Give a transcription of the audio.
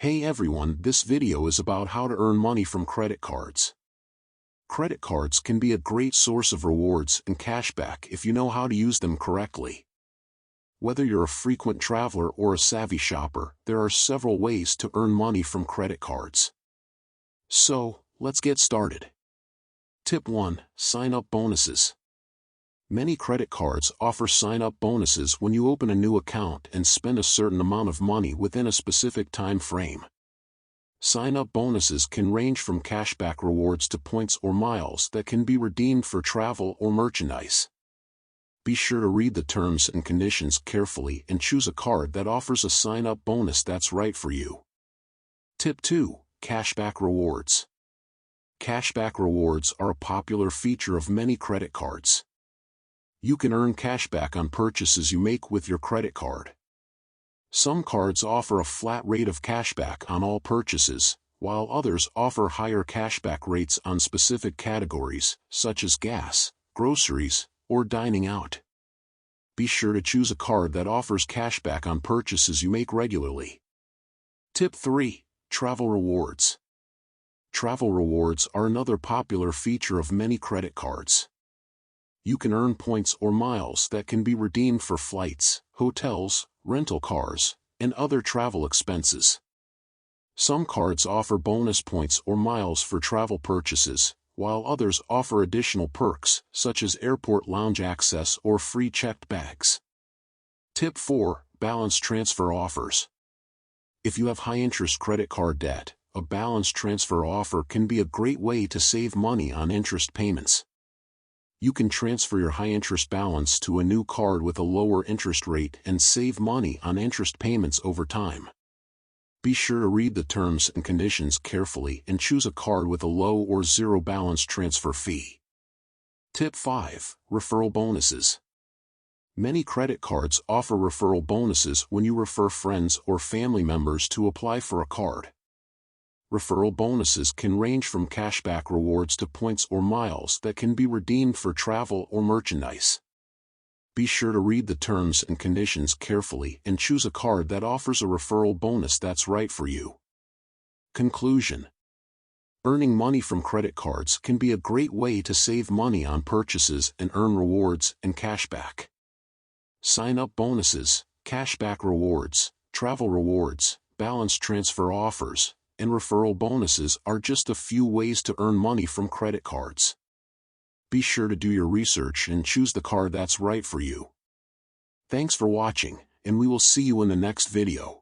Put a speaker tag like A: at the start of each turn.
A: Hey everyone, this video is about how to earn money from credit cards. Credit cards can be a great source of rewards and cashback if you know how to use them correctly. Whether you're a frequent traveler or a savvy shopper, there are several ways to earn money from credit cards. So, let's get started. Tip 1. Sign-up bonuses. Many credit cards offer sign-up bonuses when you open a new account and spend a certain amount of money within a specific time frame. Sign-up bonuses can range from cashback rewards to points or miles that can be redeemed for travel or merchandise. Be sure to read the terms and conditions carefully and choose a card that offers a sign-up bonus that's right for you. Tip 2. Cashback rewards. Cashback rewards are a popular feature of many credit cards. You can earn cashback on purchases you make with your credit card. Some cards offer a flat rate of cashback on all purchases, while others offer higher cashback rates on specific categories, such as gas, groceries, or dining out. Be sure to choose a card that offers cashback on purchases you make regularly. Tip 3. Travel rewards. Travel rewards are another popular feature of many credit cards. You can earn points or miles that can be redeemed for flights, hotels, rental cars, and other travel expenses. Some cards offer bonus points or miles for travel purchases, while others offer additional perks, such as airport lounge access or free checked bags. Tip 4. Balance transfer offers. If you have high-interest credit card debt, a balance transfer offer can be a great way to save money on interest payments. You can transfer your high-interest balance to a new card with a lower interest rate and save money on interest payments over time. Be sure to read the terms and conditions carefully and choose a card with a low or zero balance transfer fee. Tip 5. Referral bonuses. Many credit cards offer referral bonuses when you refer friends or family members to apply for a card. Referral bonuses can range from cashback rewards to points or miles that can be redeemed for travel or merchandise. Be sure to read the terms and conditions carefully and choose a card that offers a referral bonus that's right for you. Conclusion. Earning money from credit cards can be a great way to save money on purchases and earn rewards and cashback. Sign-up bonuses, cashback rewards, travel rewards, balance transfer offers, and referral bonuses are just a few ways to earn money from credit cards. Be sure to do your research and choose the card that's right for you. Thanks for watching, and we will see you in the next video.